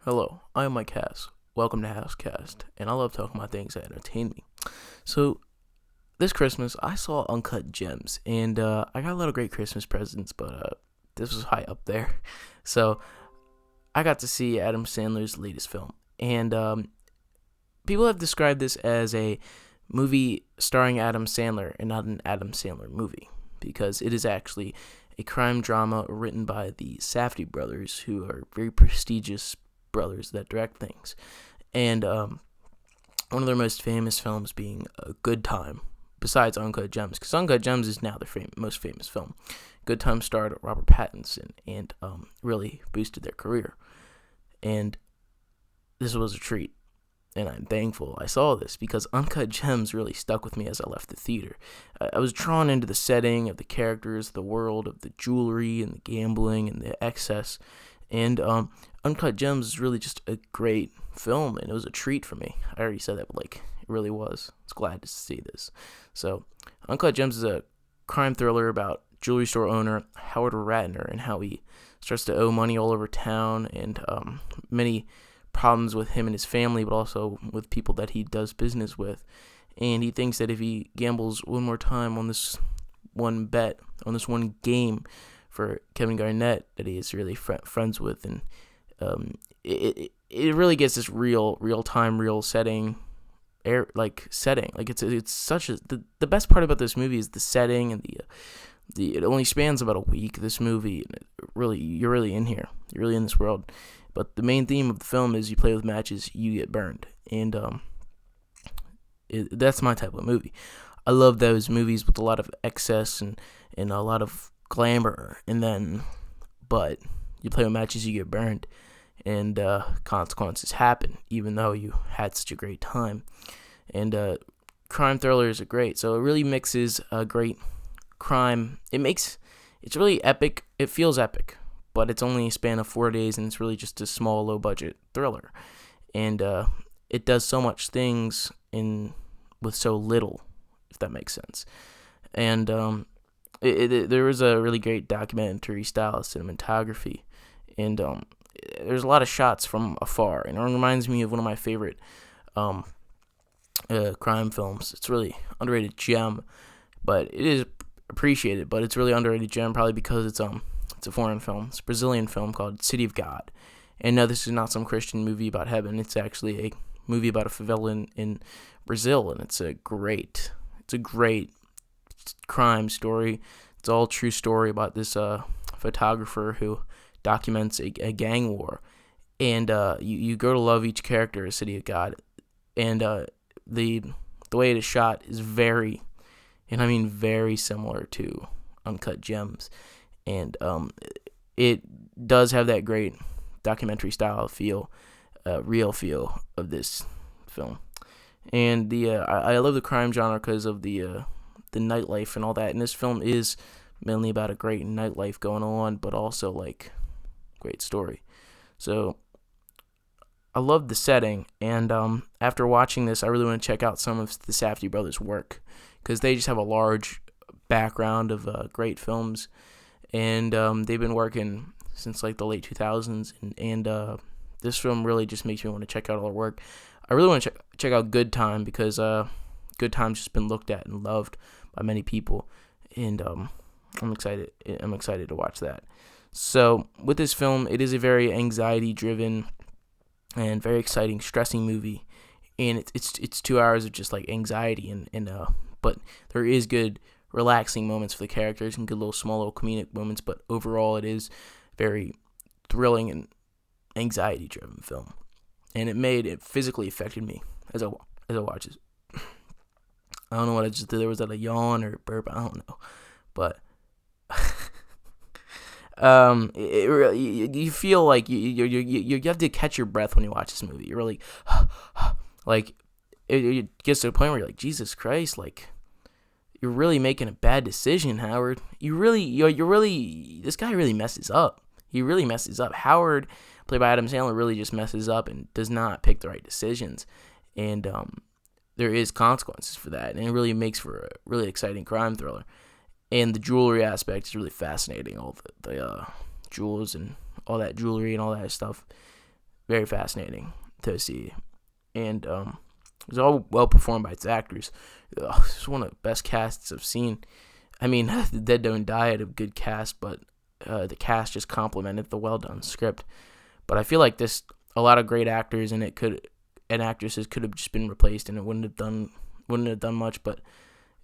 Hello, I am Mike Hass. Welcome to Hasscast, and I love talking about things that entertain me. So, this Christmas, I saw Uncut Gems, and I got a lot of great Christmas presents, but this was high up there. So, I got to see Adam Sandler's latest film, and people have described this as a movie starring Adam Sandler and not an Adam Sandler movie, because it is actually a crime drama written by the Safdie brothers, who are very prestigious brothers that direct things. And one of their most famous films being A Good Time, besides Uncut Gems, because Uncut Gems is now their most famous film. Good Time starred Robert Pattinson and really boosted their career. And this was a treat. And I'm thankful I saw this because Uncut Gems really stuck with me as I left the theater. I was drawn into the setting of the characters, the world of the jewelry and the gambling and the excess. And Uncut Gems is really just a great film, and it was a treat for me. I already said that, but it really was. I was glad to see this. So, Uncut Gems is a crime thriller about jewelry store owner Howard Ratner and how he starts to owe money all over town, and many problems with him and his family, but also with people that he does business with. And he thinks that if he gambles one more time on this one bet, on this one game for Kevin Garnett that he is really friends with, and it really gets this real time, real setting, setting. It's such a the best part about this movie is the setting and the it only spans about a week. This movie, and you're really in here, you're really in this world. But the main theme of the film is you play with matches, you get burned, and that's my type of movie. I love those movies with a lot of excess and a lot of glamour, but you play with matches, you get burned, and consequences happen, even though you had such a great time. And crime thrillers are great, so it really mixes a great crime. It's really epic. It feels epic, but it's only a span of 4 days, and it's really just a small, low-budget thriller. And it does so much things with so little, if that makes sense. And there was a really great documentary-style cinematography, and there's a lot of shots from afar, and it reminds me of one of my favorite crime films. It's really underrated gem, but it is appreciated, but it's really underrated gem probably because it's a foreign film. It's a Brazilian film called City of God. And no, this is not some Christian movie about heaven. It's actually a movie about a favela in Brazil, and it's a great crime story. It's all true story about this photographer who documents a gang war. And you grow to love each character of City of God. And the way it is shot is very, and I mean very similar to Uncut Gems. And it does have that great documentary style feel, real feel of this film. And I love the crime genre because of the nightlife and all that. And this film is mainly about a great nightlife going on, but also great story. So I love the setting, and after watching this, I really want to check out some of the Safdie brothers' work because they just have a large background of great films. And they've been working since the late 2000s, and this film really just makes me want to check out all their work. I really want to check out Good Time because Good Time's just been looked at and loved by many people, and I'm excited. I'm excited to watch that. So with this film, it is a very anxiety-driven and very exciting, stressing movie, and it's 2 hours of just anxiety and but there is good relaxing moments for the characters and good small little comedic moments, but overall it is very thrilling and anxiety driven film, and it physically affected me as I watched it. I don't know what I just did. There was that a yawn or a burp, I don't know, but it really, you feel like you have to catch your breath when you watch this movie. You're really it gets to a point where you're like, Jesus Christ, you're really making a bad decision, Howard. You're really, this guy really messes up. He really messes up. Howard, played by Adam Sandler, really just messes up and does not pick the right decisions. And there is consequences for that. And it really makes for a really exciting crime thriller. And the jewelry aspect is really fascinating. All the jewels and all that jewelry and all that stuff. very fascinating to see. And it was all well performed by its actors. It's one of the best casts I've seen. I mean, The Dead Don't Die had a good cast, but the cast just complemented the well done script. But I feel like a lot of great actors and actresses could have just been replaced, and it wouldn't have done much. But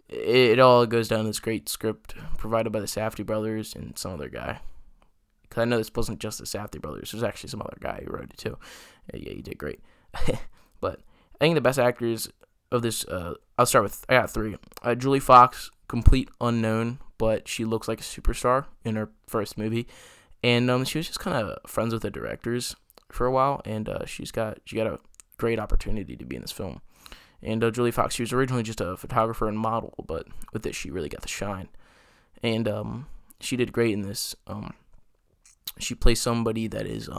it all goes down to this great script provided by the Safdie brothers and some other guy. Because I know this wasn't just the Safdie brothers. There's actually some other guy who wrote it too. Yeah, he did great. But I think the best actors of this, I got three. Julie Fox, complete unknown, but she looks like a superstar in her first movie. And she was just kind of friends with the directors for a while, and she got a great opportunity to be in this film. And Julie Fox, she was originally just a photographer and model, but with this, she really got the shine. And she did great in this. She plays somebody that is,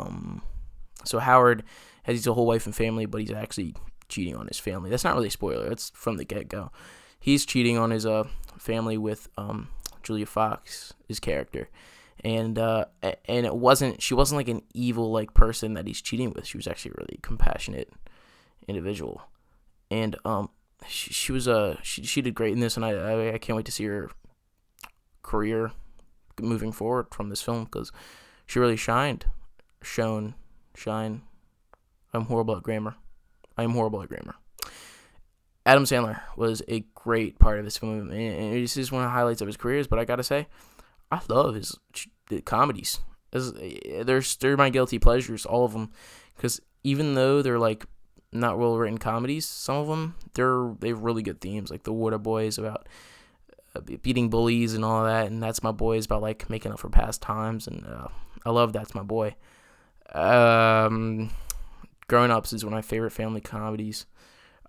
so Howard has a whole wife and family, but he's actually cheating on his family. That's not really a spoiler. That's from the get-go. He's cheating on his family with Julia Fox, his character. And she wasn't like an evil like person that he's cheating with. She was actually a really compassionate individual. And she did great in this, and I can't wait to see her career moving forward from this film, because she really shine. I'm horrible at grammar. Adam Sandler was a great part of this film, and this is one of the highlights of his career. But I gotta say, I love his comedies. They're my guilty pleasures, all of them, because even though they're like not well written comedies, some of them they have really good themes, like The Water Boys about beating bullies and all that, and That's My Boy is about like making up for past times, and I love That's My Boy. Grown Ups is one of my favorite family comedies.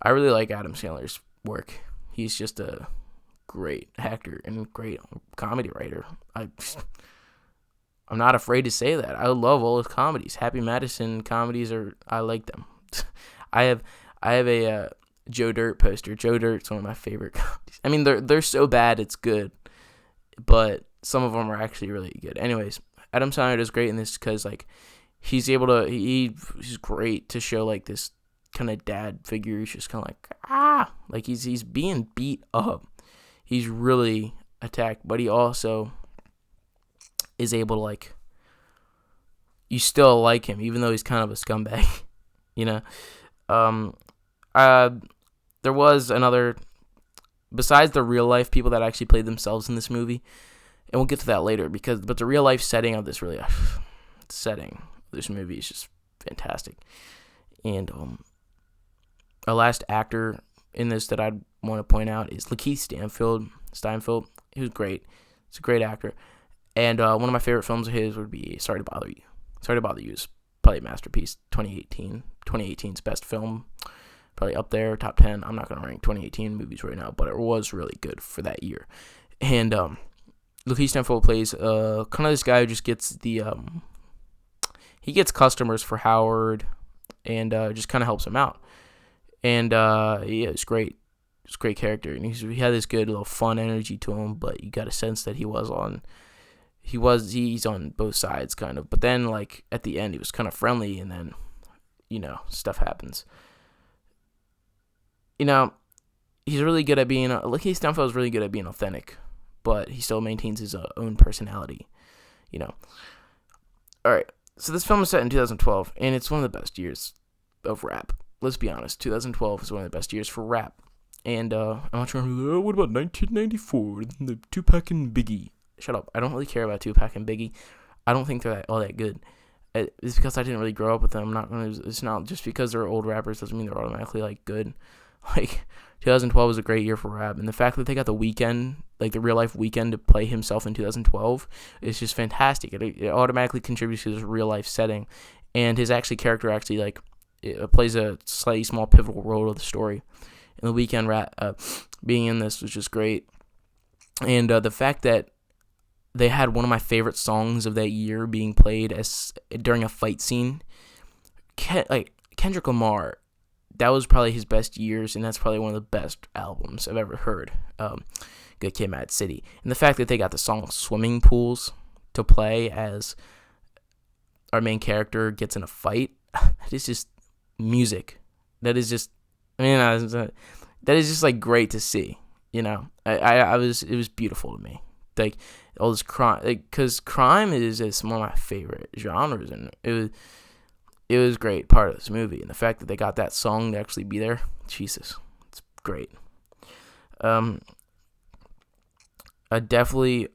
I really like Adam Sandler's work. He's just a great actor and great comedy writer. I'm not afraid to say that. I love all his comedies. Happy Madison comedies I like them. I have a Joe Dirt poster. Joe Dirt's one of my favorite comedies. I mean, they're so bad it's good, but some of them are actually really good. Anyways, Adam Sandler is great in this because like he's great to show like this kind of dad figure. He's just kind of like he's being beat up. He's really attacked, but he also is able to like, you still like him even though he's kind of a scumbag, you know. There was another, besides the real life people that actually played themselves in this movie, and we'll get to that later, but the real life setting of this movie is just fantastic. And a last actor in this that I'd want to point out is Lakeith Steinfeld. He was great. He's a great actor. And one of my favorite films of his would be Sorry to Bother You. Sorry to Bother You is probably a masterpiece. 2018's best film. Probably up there, top 10. I'm not going to rank 2018 movies right now, but it was really good for that year. And Lakeith Steinfeld plays kind of this guy who just gets he gets customers for Howard and just kind of helps him out. And it's great. It's a great character, and he had this good little fun energy to him, but you got a sense that he's on both sides kind of. But then like at the end he was kind of friendly, and then stuff happens. He's really good at being Lakeith Steinfeld is really good at being authentic, but he still maintains his own personality. All right. So this film is set in 2012, and it's one of the best years of rap. Let's be honest, 2012 is one of the best years for rap. And I'm not sure, what about 1994, the Tupac and Biggie? Shut up, I don't really care about Tupac and Biggie. I don't think they're all that good. It's because I didn't really grow up with them. It's not just because they're old rappers doesn't mean they're automatically like good. Like 2012 was a great year for rap, and the fact that they got the Weeknd, like the real life Weeknd, to play himself in 2012 is just fantastic. It automatically contributes to this real life setting, and his character like it plays a slightly small pivotal role of the story. And the Weeknd being in this was just great, and the fact that they had one of my favorite songs of that year being played during a fight scene. Kendrick Lamar, that was probably his best years, and that's probably one of the best albums I've ever heard. Good Kid, Mad City. And the fact that they got the song Swimming Pools to play as our main character gets in a fight, that is just music. That is just, I mean, that is just like great to see. You know, it was beautiful to me. Like all this crime, because crime is one of my favorite genres, and it was great part of this movie, and the fact that they got that song to actually be there, Jesus, it's great. I definitely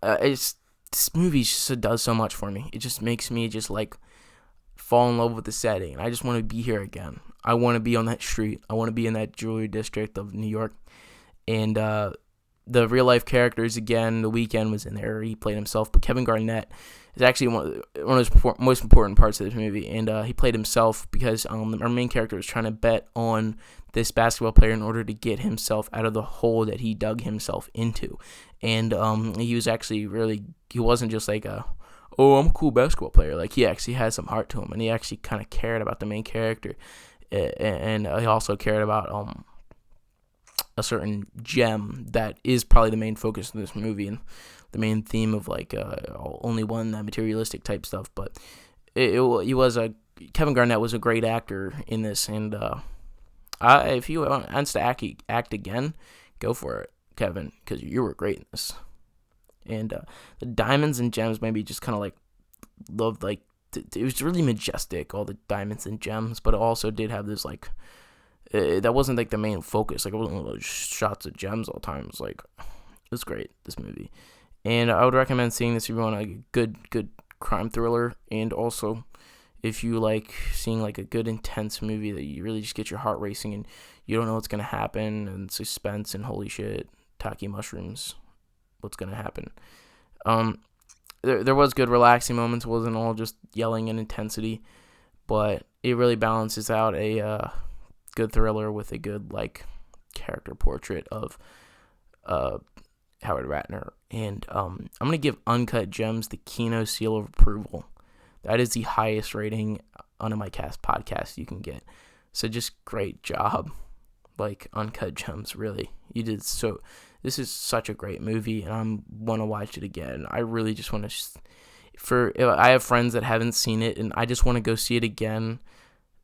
this movie just does so much for me. It just makes me just like fall in love with the setting, and I just want to be here again. I want to be on that street. I want to be in that jewelry district of New York, and the real life characters again. The Weeknd was in there. He played himself, but Kevin Garnett is actually one of those most important parts of this movie, and he played himself because our main character was trying to bet on this basketball player in order to get himself out of the hole that he dug himself into, and he was actually he wasn't just like I'm a cool basketball player. Like, he actually had some heart to him, and he actually kind of cared about the main character, and he also cared about a certain gem that is probably the main focus of this movie and the main theme of like only one that materialistic type stuff. But Kevin Garnett was a great actor in this, and if he wants to act again, go for it, Kevin, because you were great in this. And the diamonds and gems maybe just kind of like loved, like it was really majestic, all the diamonds and gems, but it also did have this like that wasn't like the main focus. Like, it wasn't like shots of gems all the time. It was like, it was great, this movie. And I would recommend seeing this if you want a good crime thriller, and also if you like seeing like a good intense movie that you really just get your heart racing and you don't know what's gonna happen, and suspense and holy shit, taki mushrooms, what's gonna happen. There was good relaxing moments. It wasn't all just yelling and intensity, but it really balances out a good thriller with a good like character portrait of Howard Ratner. And I'm gonna give Uncut Gems the Kino seal of approval. That is the highest rating on a MyCast podcast you can get. So just great job, like Uncut Gems. Really, you did so. This is such a great movie, and I want to watch it again. I really just want to. I have friends that haven't seen it, and I just want to go see it again,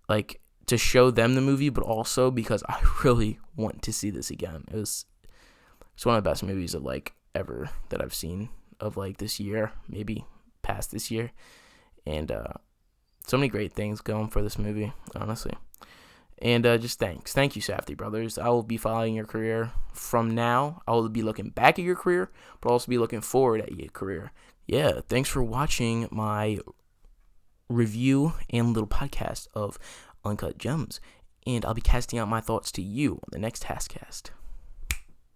like to show them the movie, but also because I really want to see this again. It's one of the best movies of like ever that I've seen of like this year, maybe past this year, and so many great things going for this movie, honestly. And just thank you, Safdie Brothers. I will be following your career from now. I will be looking back at your career, but also be looking forward at your career. Yeah, thanks for watching my review and little podcast of Uncut Gems, and I'll be casting out my thoughts to you on the next Hasscast.